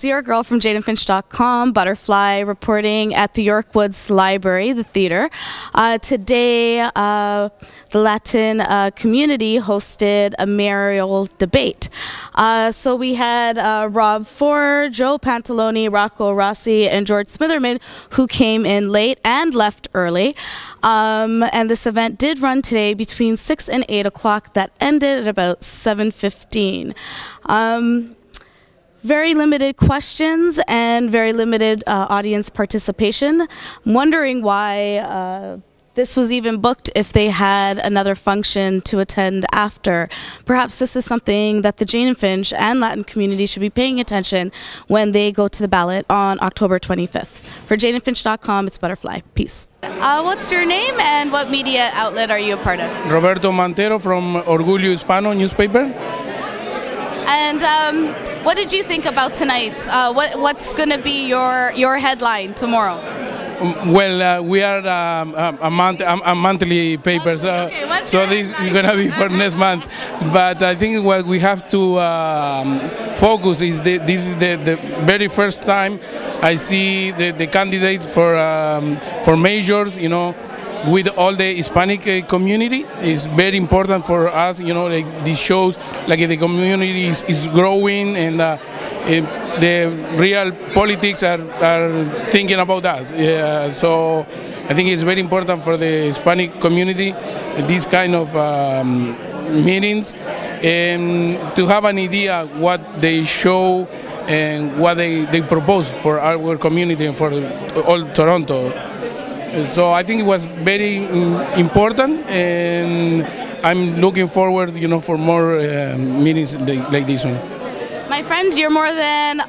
It's your girl from Jane-Finch.com, Butterfly, reporting at the York Woods Library, the theater. Today, the Latin community hosted a mayoral debate. So we had Rob Ford, Joe Pantalone, Rocco, Rossi, and George Smitherman, who came in late and left early. And this event did run today between 6 and 8 o'clock. That ended at about 7:15. Very limited questions and very limited audience participation. I'm wondering why this was even booked if they had another function to attend after. Perhaps this is something that the Jane-Finch and Latin community should be paying attention when they go to the ballot on October 25th. For Jane-Finch.com, it's Butterfly. Peace. What's your name and what media outlet are you a part of? Roberto Montero from Orgullo Hispano newspaper. And what did you think about tonight's? What's going to be your headline tomorrow? Well, we are a monthly paper, so this is going to be for next month. But I think what we have to focus is this is the very first time I see the candidate for mayors, you know, with all the Hispanic community. Is very important for us, you know, like this shows like the community is growing and the real politics are thinking about that. So I think it's very important for the Hispanic community, these kind of meetings, and to have an idea what they show and what they propose for our community and for all Toronto. So I think it was very important, and I'm looking forward, you know, for more meetings like this one. My friend, you're more than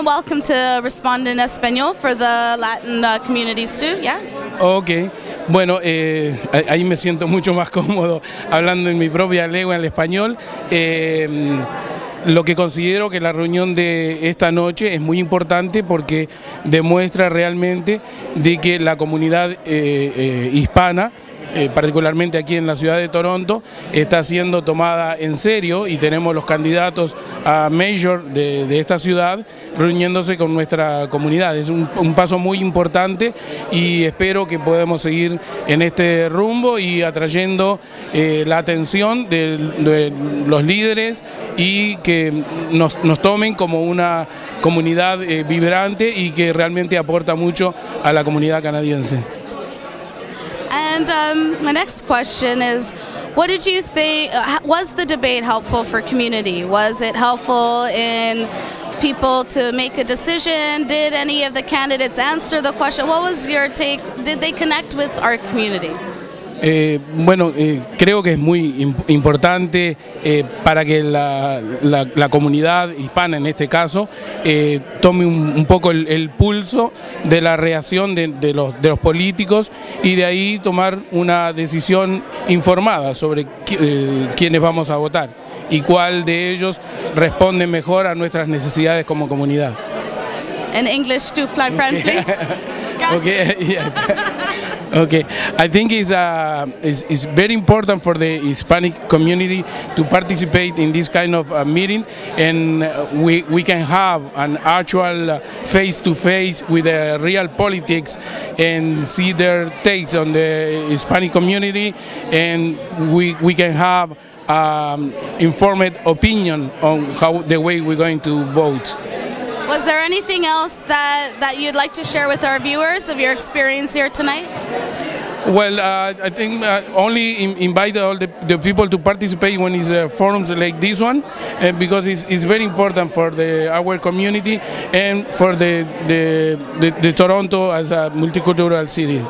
welcome to respond in Espanol for the Latin communities too. Yeah. Okay. Bueno, ahí me siento mucho más cómodo hablando en mi propia lengua, en el español. Lo que considero que la reunión de esta noche es muy importante porque demuestra realmente de que la comunidad hispana, particularmente aquí en la ciudad de Toronto, está siendo tomada en serio, y tenemos los candidatos a mayor de esta ciudad reuniéndose con nuestra comunidad. Es un paso muy importante y espero que podamos seguir en este rumbo y atrayendo la atención de los líderes y que nos tomen como una comunidad vibrante y que realmente aporta mucho a la comunidad canadiense. And my next question is, what did you think, was the debate helpful for community? Was it helpful in people to make a decision? Did any of the candidates answer the question? What was your take? Did they connect with our community? Bueno, creo que es muy importante para que la comunidad hispana, en este caso, tome un poco el pulso de la reacción de los políticos y de ahí tomar una decisión informada sobre quiénes vamos a votar y cuál de ellos responde mejor a nuestras necesidades como comunidad. In English too, my friend, please. Okay, yes. Okay, I think it's very important for the Hispanic community to participate in this kind of meeting, and we can have an actual face-to-face with the real politics and see their takes on the Hispanic community, and we can have informed opinion on how the way we're going to vote. Was there anything else that you'd like to share with our viewers of your experience here tonight? Well, I think only invite all the people to participate when it's forums like this one, because it's very important for our community and for the Toronto as a multicultural city.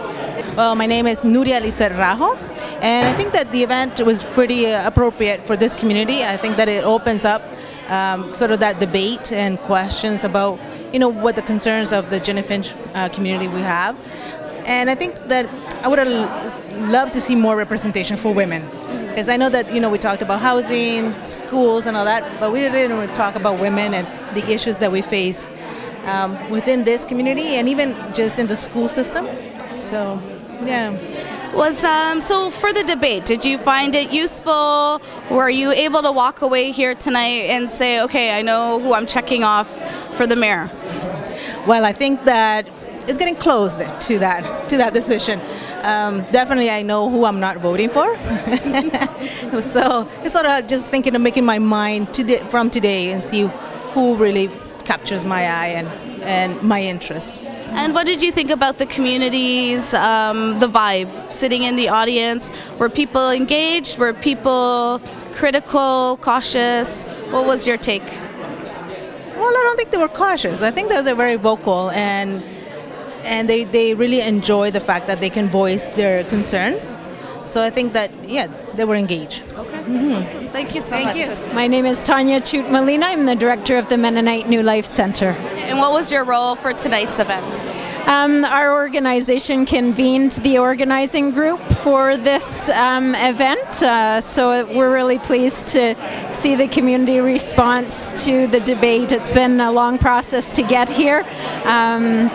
Well, my name is Nuria Lisa Rajo, and I think that the event was pretty appropriate for this community. I think that it opens up sort of that debate and questions about, you know, what the concerns of the Jane-Finch community we have. And I think that I would have loved to see more representation for women. Because I know that, you know, we talked about housing, schools and all that, but we didn't really talk about women and the issues that we face within this community and even just in the school system. So, yeah. So for the debate, did you find it useful? Were you able to walk away here tonight and say, okay, I know who I'm checking off for the mayor? Well, I think that it's getting close to that decision. Definitely, I know who I'm not voting for. So it's sort of just thinking of making my mind from today and see who really captures my eye and my interest. And what did you think about the community's, the vibe, sitting in the audience? Were people engaged? Were people critical, cautious? What was your take? Well, I don't think they were cautious. I think that they're very vocal and they really enjoy the fact that they can voice their concerns. So I think that, yeah, they were engaged. Okay. Awesome. Thank you so much. Thank you. My name is Tanya Chut Molina. I'm the director of the Mennonite New Life Center. And what was your role for tonight's event? Our organization convened the organizing group for this event, so we're really pleased to see the community response to the debate. It's been a long process to get here.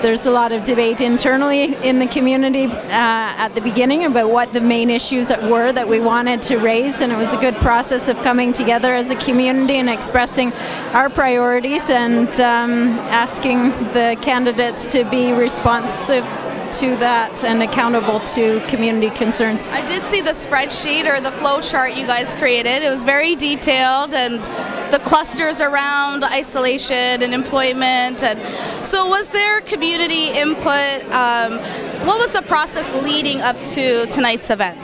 There's a lot of debate internally in the community at the beginning about what the main issues were that we wanted to raise, and it was a good process of coming together as a community and expressing our priorities and asking the candidates to be responsive to that and accountable to community concerns. I did see the spreadsheet or the flow chart you guys created. It was very detailed, and the clusters around isolation and employment. And so was there community input? What was the process leading up to tonight's event?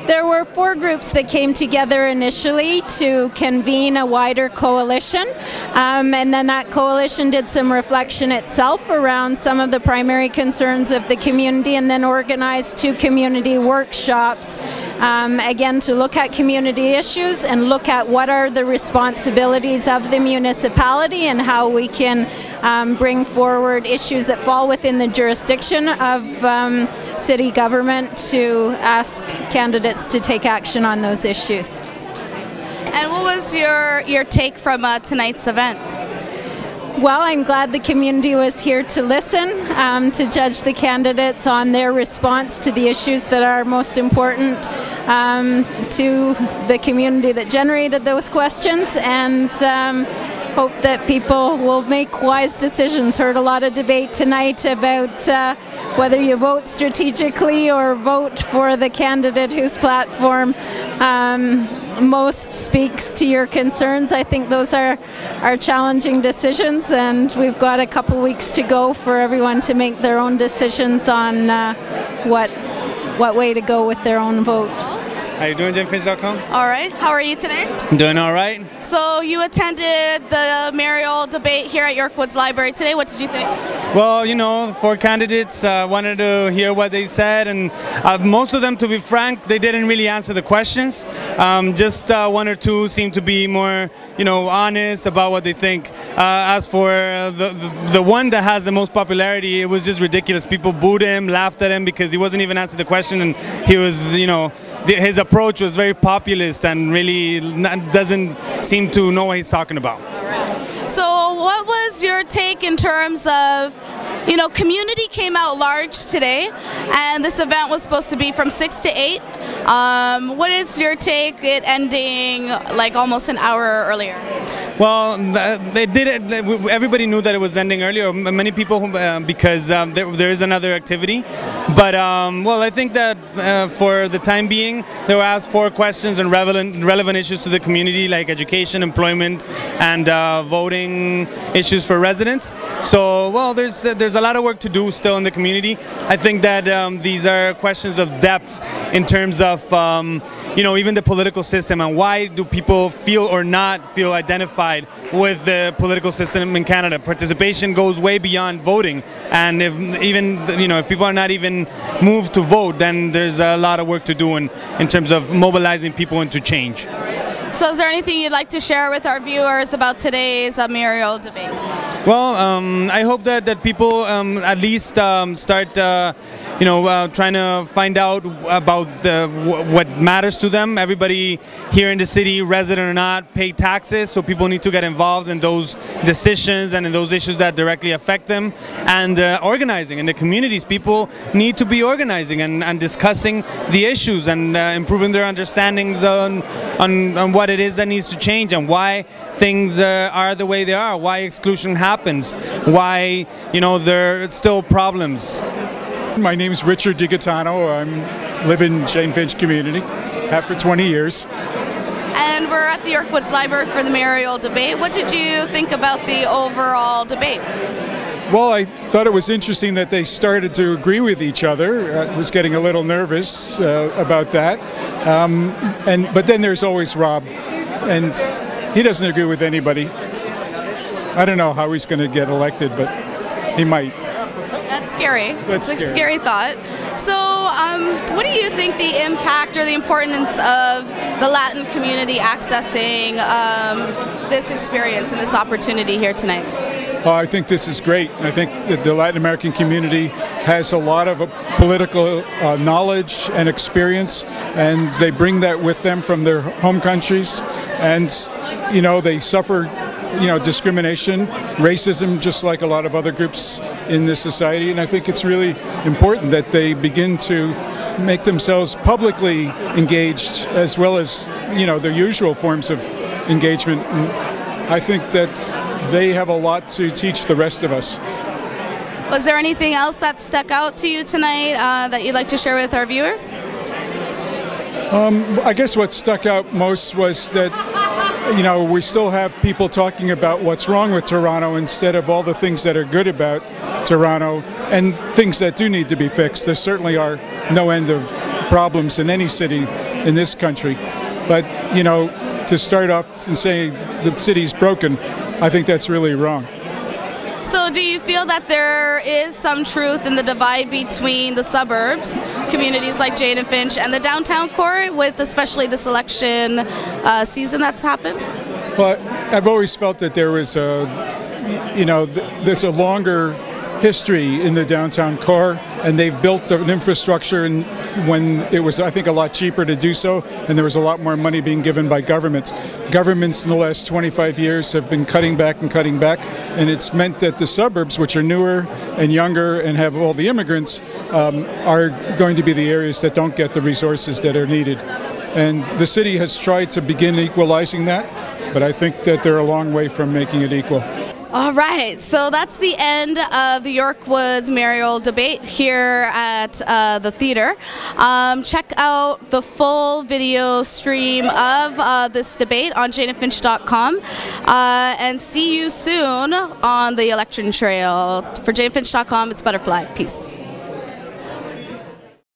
There were 4 groups that came together initially to convene a wider coalition, and then that coalition did some reflection itself around some of the primary concerns of the community, and then organized 2 community workshops, again to look at community issues and look at what are the responsibilities of the municipality and how we can bring forward issues that fall within the jurisdiction of city government to ask candidates to take action on those issues. And what was your take from tonight's event? Well, I'm glad the community was here to listen, to judge the candidates on their response to the issues that are most important to the community that generated those questions, and hope that people will make wise decisions. Heard a lot of debate tonight about whether you vote strategically or vote for the candidate whose platform most speaks to your concerns. I think those are challenging decisions, and we've got a couple weeks to go for everyone to make their own decisions on what way to go with their own vote. How you doing, Jane-Finch.com? All right. How are you today? I'm doing all right. So you attended the Mayoral debate here at York Woods Library today. What did you think? Well, you know, the 4 candidates wanted to hear what they said, and most of them, to be frank, they didn't really answer the questions. Just 1 or 2 seemed to be more, you know, honest about what they think. As for the one that has the most popularity, it was just ridiculous. People booed him, laughed at him because he wasn't even answering the question, and he was, you know, his approach was very populist and really doesn't seem to know what he's talking about. So what was your take in terms of, you know, community came out large today, and this event was supposed to be from 6 to 8. What is your take, it ending like almost an hour earlier? Well, they did it. Everybody knew that it was ending earlier. Many people, because there is another activity. But well, I think that for the time being, they were asked 4 questions on relevant issues to the community, like education, employment, and voting issues for residents. So, well, there's a lot of work to do still in the community. I think that these are questions of depth in terms of you know, even the political system, and why do people feel or not feel identified with the political system in Canada. Participation goes way beyond voting, and if even, you know, if people are not even moved to vote, then there's a lot of work to do in terms of mobilizing people into change. So is there anything you'd like to share with our viewers about today's Mayoral debate? Well, I hope that people at least start, trying to find out about what matters to them. Everybody here in the city, resident or not, pay taxes, so people need to get involved in those decisions and in those issues that directly affect them. And organizing in the communities, people need to be organizing and discussing the issues and improving their understandings on what it is that needs to change and why things are the way they are, why exclusion happens, why there are still problems. My name is Richard DiGaetano. I live in Jane-Finch community, have for 20 years. And we're at the York Woods Library for the Mayoral debate. What did you think about the overall debate? Well, I thought it was interesting that they started to agree with each other. I was getting a little nervous about that. But then there's always Rob, and he doesn't agree with anybody. I don't know how he's going to get elected, but he might. That's scary. That's a scary thought. So, what do you think the impact or the importance of the Latin community accessing this experience and this opportunity here tonight? I think this is great. I think that the Latin American community has a lot of political knowledge and experience, and they bring that with them from their home countries. And, they suffer discrimination, racism, just like a lot of other groups in this society. And I think it's really important that they begin to make themselves publicly engaged as well as, their usual forms of engagement. And I think that they have a lot to teach the rest of us. Was there anything else that stuck out to you tonight that you'd like to share with our viewers? I guess what stuck out most was that we still have people talking about what's wrong with Toronto instead of all the things that are good about Toronto and things that do need to be fixed. There certainly are no end of problems in any city in this country. But, to start off and say the city's broken, I think that's really wrong. So do you feel that there is some truth in the divide between the suburbs, communities like Jane-Finch, and the downtown core, with especially this election season that's happened? Well, I've always felt that there was there's a longer history in the downtown core, and they've built an infrastructure when it was, I think, a lot cheaper to do so, and there was a lot more money being given by governments. Governments in the last 25 years have been cutting back, and it's meant that the suburbs, which are newer and younger and have all the immigrants, are going to be the areas that don't get the resources that are needed. And the city has tried to begin equalizing that, but I think that they're a long way from making it equal. All right, so that's the end of the York Woods Mayoral debate here at the theater. Check out the full video stream of this debate on Jane-Finch.com, and see you soon on the election trail. For Jane-Finch.com, it's Butterfly. Peace.